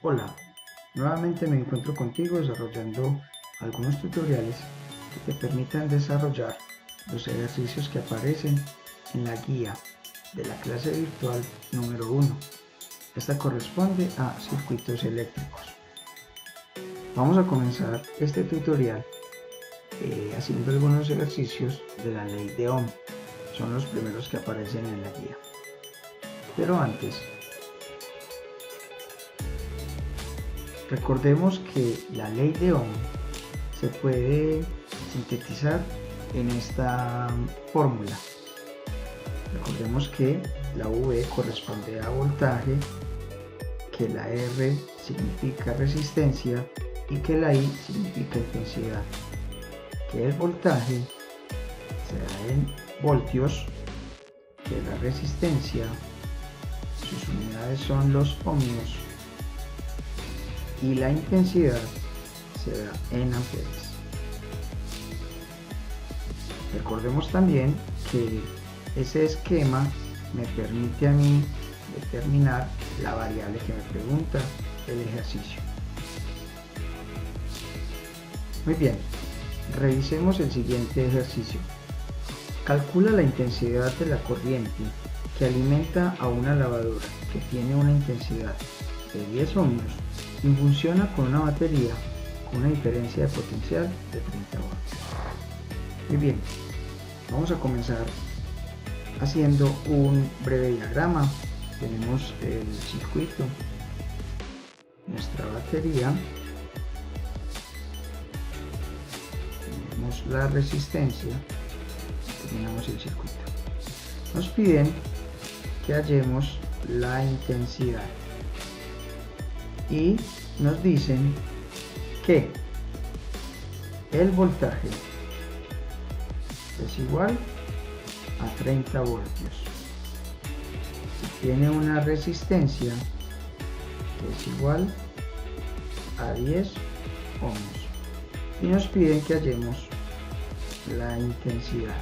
Hola, nuevamente me encuentro contigo desarrollando algunos tutoriales que te permitan desarrollar los ejercicios que aparecen en la guía de la clase virtual número 1. Esta corresponde a circuitos eléctricos. Vamos a comenzar este tutorial haciendo algunos ejercicios de la ley de Ohm. Son los primeros que aparecen en la guía. Pero antes, recordemos que la ley de Ohm se puede sintetizar en esta fórmula. Recordemos que la V corresponde a voltaje, que la R significa resistencia y que la I significa intensidad. Que el voltaje será en voltios, que la resistencia, sus unidades son los ohmios, y la intensidad será en amperes. Recordemos también que ese esquema me permite a mí determinar la variable que me pregunta el ejercicio. Muy bien, revisemos el siguiente ejercicio. Calcula la intensidad de la corriente que alimenta a una lavadora que tiene una intensidad de 10 ohmios y funciona con una batería con una diferencia de potencial de 30 voltios. Muy bien, vamos a comenzar haciendo un breve diagrama. Tenemos el circuito, nuestra batería, tenemos la resistencia, terminamos el circuito. Nos piden que hallemos la intensidad y nos dicen que el voltaje es igual a 30 voltios y tiene una resistencia que es igual a 10 ohmios y nos piden que hallemos la intensidad.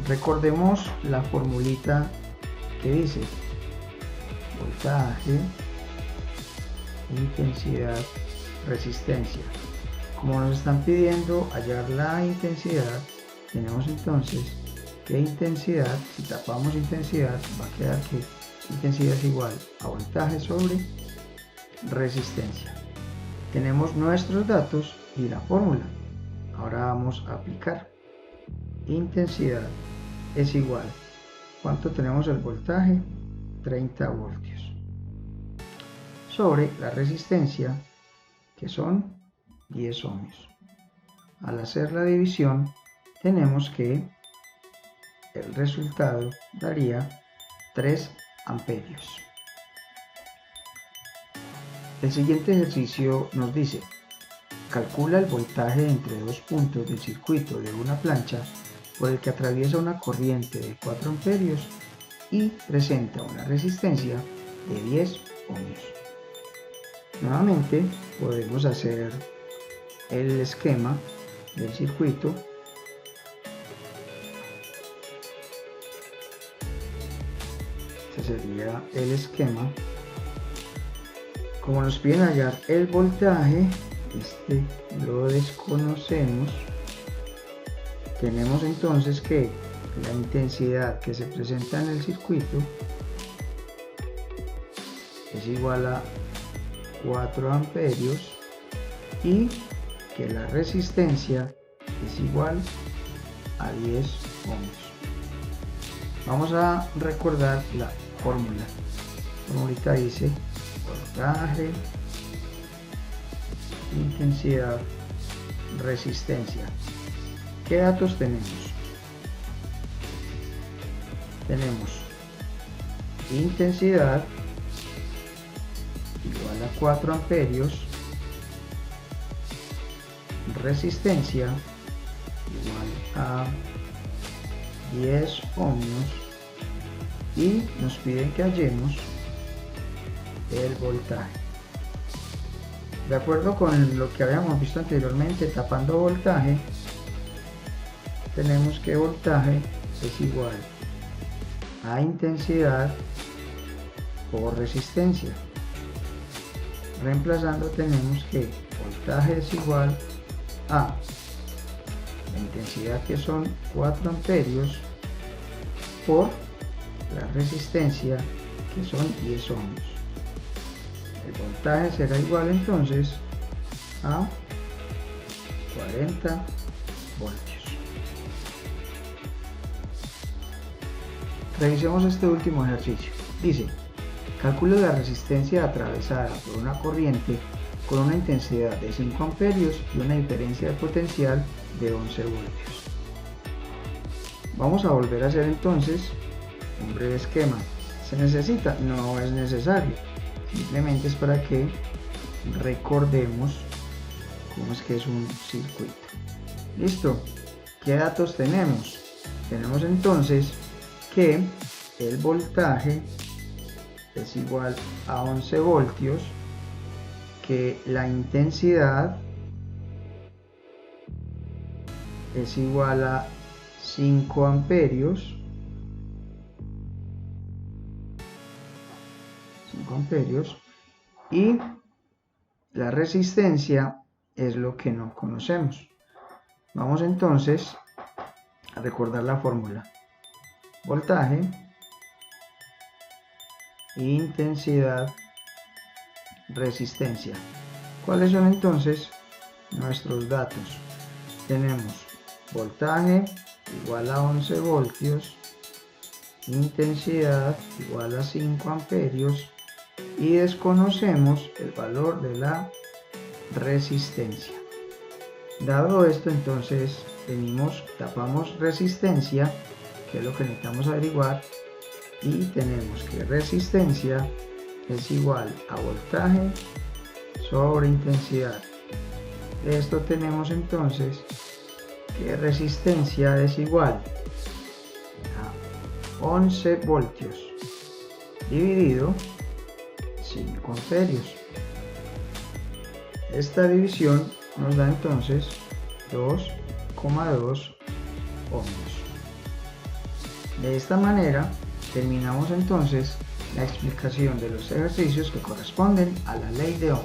Recordemos la formulita que dice voltaje, intensidad, resistencia. Como nos están pidiendo hallar la intensidad, tenemos entonces que intensidad, si tapamos intensidad, va a quedar que intensidad es igual a voltaje sobre resistencia. Tenemos nuestros datos y la fórmula. Ahora vamos a aplicar. Intensidad es igual, ¿cuánto tenemos el voltaje? 30 voltios. Sobre la resistencia, que son 10 ohmios. Al hacer la división, tenemos que el resultado daría 3 amperios. El siguiente ejercicio nos dice: calcula el voltaje entre dos puntos del circuito de una plancha por el que atraviesa una corriente de 4 amperios y presenta una resistencia de 10 ohmios. Nuevamente podemos hacer el esquema del circuito. Este sería el esquema. Como nos piden hallar el voltaje, este lo desconocemos. Tenemos entonces que la intensidad que se presenta en el circuito es igual a 4 amperios y que la resistencia es igual a 10 ohmios. Vamos a recordar la fórmula. La formulita dice voltaje, intensidad, resistencia. ¿Qué datos tenemos? Tenemos intensidad igual a 4 amperios, resistencia igual a 10 ohmios y nos piden que hallemos el voltaje. De acuerdo con lo que habíamos visto anteriormente, tapando voltaje, tenemos que voltaje es igual a intensidad por resistencia. Reemplazando tenemos que voltaje es igual a la intensidad, que son 4 amperios, por la resistencia, que son 10 ohms. El voltaje será igual entonces a 40 voltios. Revisemos este último ejercicio. Dice: calcule la resistencia atravesada por una corriente con una intensidad de 5 amperios y una diferencia de potencial de 11 voltios. Vamos a volver a hacer entonces un breve esquema. ¿Se necesita? No es necesario. Simplemente es para que recordemos cómo es que es un circuito. Listo. ¿Qué datos tenemos? Tenemos entonces que el voltaje es igual a 11 voltios, que la intensidad es igual a 5 amperios, y la resistencia es lo que no conocemos. Vamos entonces a recordar la fórmula: voltaje, intensidad, resistencia. ¿Cuáles son entonces nuestros datos? Tenemos voltaje igual a 11 voltios, intensidad igual a 5 amperios, y desconocemos el valor de la resistencia. Dado esto, entonces tapamos resistencia, que es lo que necesitamos averiguar, y tenemos que resistencia es igual a voltaje sobre intensidad. De esto tenemos entonces que resistencia es igual a 11 voltios dividido 5 amperios. Esta división nos da entonces 2,2 ohms. De esta manera terminamos entonces la explicación de los ejercicios que corresponden a la ley de Ohm.